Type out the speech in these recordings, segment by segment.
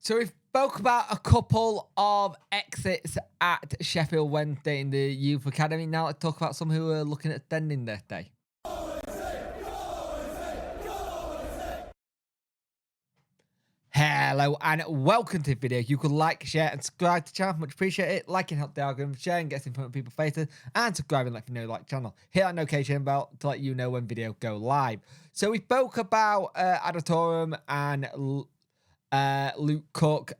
So we've spoke about a couple of exits at Sheffield Wednesday in the Youth Academy. Now let's talk about some who are looking at attending their day. Hello and welcome to the video. You could like, share and subscribe to the channel. Much appreciate it. Liking helps the algorithm, sharing gets in front of people's faces, and subscribing let you know like the channel. Hit that notification bell to let you know when videos go live. So we spoke about Adatorum and Luke Cook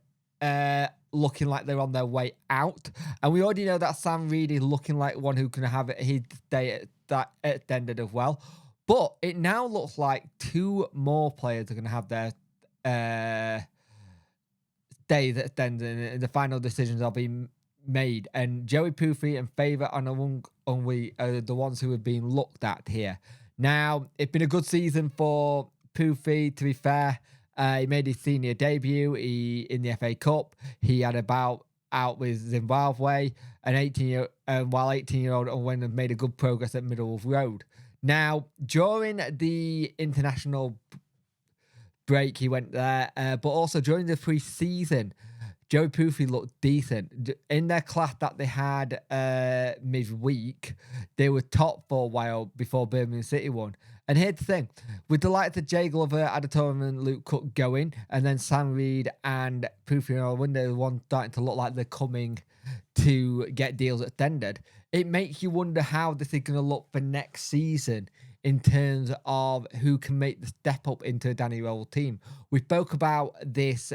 looking like they're on their way out, and we already know that Sam Reed is looking like one who can have his day that extended as well. But it now looks like two more players are going to have their days extended, and the final decisions are being made. And Joey Poofy and Favour Onwe are the ones who have been looked at here. Now, it's been a good season for Poofy, to be fair. He made his senior debut in the FA Cup. He had a bout out with Zimbabwe, while 18-year-old Owen made a good progress at Middle Road. Now, during the international break, he went there, but also during the pre-season, Joey Poofy looked decent. In their class that they had midweek, they were top for a while before Birmingham City won. And here's the thing, with the likes of Jay Glover, Adatorum and Luke Cook going, and then Sam Reed and Poofy and Owen, the ones starting to look like they're coming to get deals extended, it makes you wonder how this is going to look for next season in terms of who can make the step up into a Danny Rowell team. We spoke about this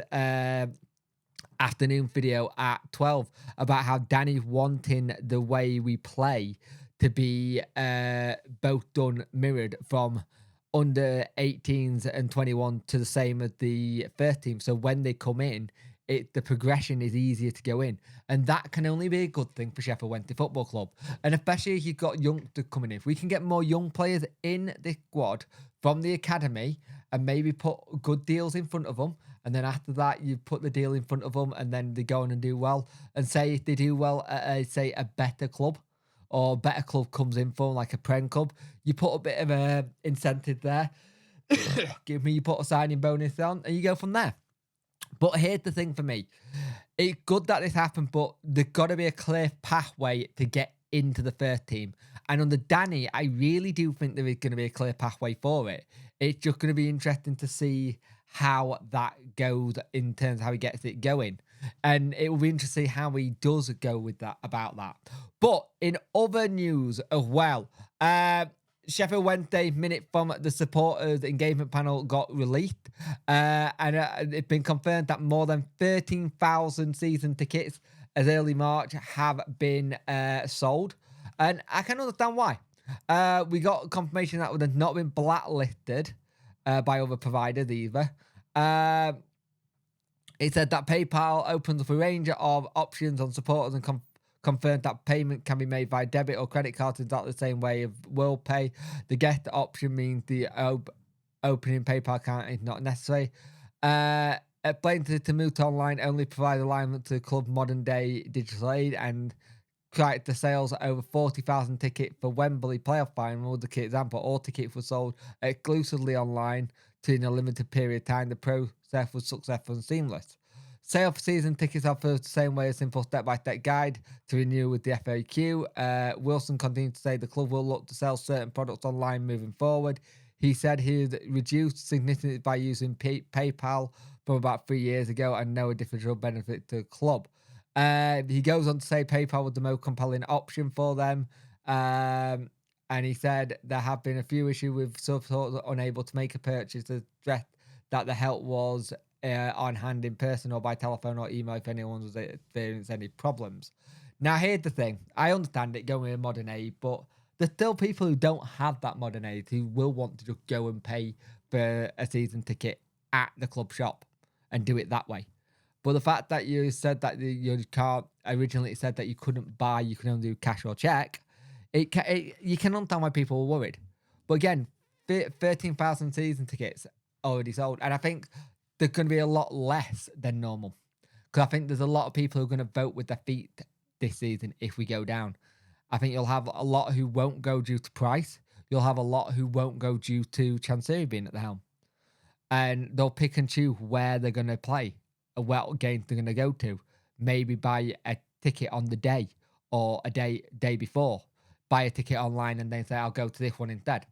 afternoon video at 12 about how Danny's wanting the way we play to be both done mirrored from under 18s and 21 to the same as the first team. So when they come in, the progression is easier to go in. And that can only be a good thing for Sheffield Wednesday Football Club. And especially if you've got youngsters coming in. If we can get more young players in the squad from the academy and maybe put good deals in front of them, and then after that, you put the deal in front of them and then they go on and do well. And say if they do well at, say, a better club, or better club comes in for like a Prem club, you put a bit of a incentive there. You put a signing bonus on and you go from there. But here's the thing for me. It's good that this happened, but there's got to be a clear pathway to get into the first team. And under Danny, I really do think there is going to be a clear pathway for it. It's just going to be interesting to see how that goes in terms of how he gets it going. And it will be interesting how he does go with that, about that. But in other news as well, Sheffield Wednesday minute from the supporters engagement panel got released, and it's been confirmed that more than 13,000 season tickets as early March have been sold, and I can understand why. We got confirmation that would have not been blacklisted by other providers either. It said that PayPal opens up a range of options on supporters and confirmed that payment can be made by debit or credit card in exactly the same way of World Pay. The guest option means the opening PayPal account is not necessary. Explained to move to online only provide alignment to club modern day digital aid and credit the sales over 40,000 tickets for Wembley playoff final. The example, all tickets were sold exclusively online in a limited period of time. The process was successful and seamless. Sale for season tickets are the same way, a simple step-by-step guide to renew with the FAQ. Wilson continued to say the club will look to sell certain products online moving forward. He said he'd reduced significantly by using PayPal from about 3 years ago and no additional benefit to the club. He goes on to say PayPal was the most compelling option for them. And he said there have been a few issues with supporters unable to make a purchase to stress that the help was on hand in person or by telephone or email if anyone was experiencing any problems. Now, here's the thing. I understand it going with modern aid, but there's still people who don't have that modern aid who will want to just go and pay for a season ticket at the club shop and do it that way. But the fact that you said that your card originally said that you couldn't buy, you can only do cash or check, you can understand why people were worried. But again, 13,000 season tickets already sold. And I think there's going to be a lot less than normal. Because I think there's a lot of people who are going to vote with their feet this season if we go down. I think you'll have a lot who won't go due to price. You'll have a lot who won't go due to Chansiri being at the helm. And they'll pick and choose where they're going to play. what games they're going to go to. Maybe buy a ticket on the day or a day before. Buy a ticket online and then say, I'll go to this one instead.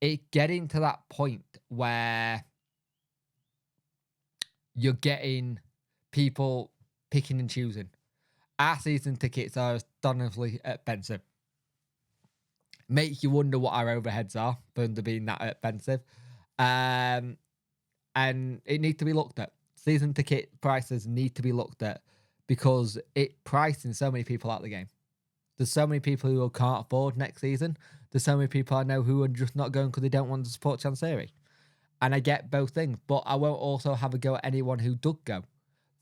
It getting to that point where you're getting people picking and choosing. Our season tickets are astonishingly expensive. Makes you wonder what our overheads are for them being that expensive. And it needs to be looked at. Season ticket prices need to be looked at because it pricing so many people out of the game. There's so many people who can't afford next season. There's so many people I know who are just not going because they don't want to support Chancery. And I get both things, but I won't also have a go at anyone who does go.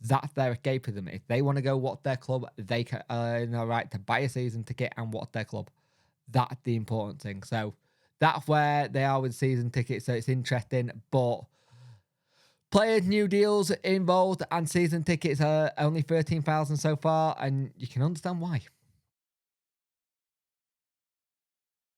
That's their escapism. If they want to go watch their club, they can in the right to buy a season ticket and watch their club. That's the important thing. So that's where they are with season tickets. So it's interesting, but players' new deals involved and season tickets are only 13,000 so far, and you can understand why.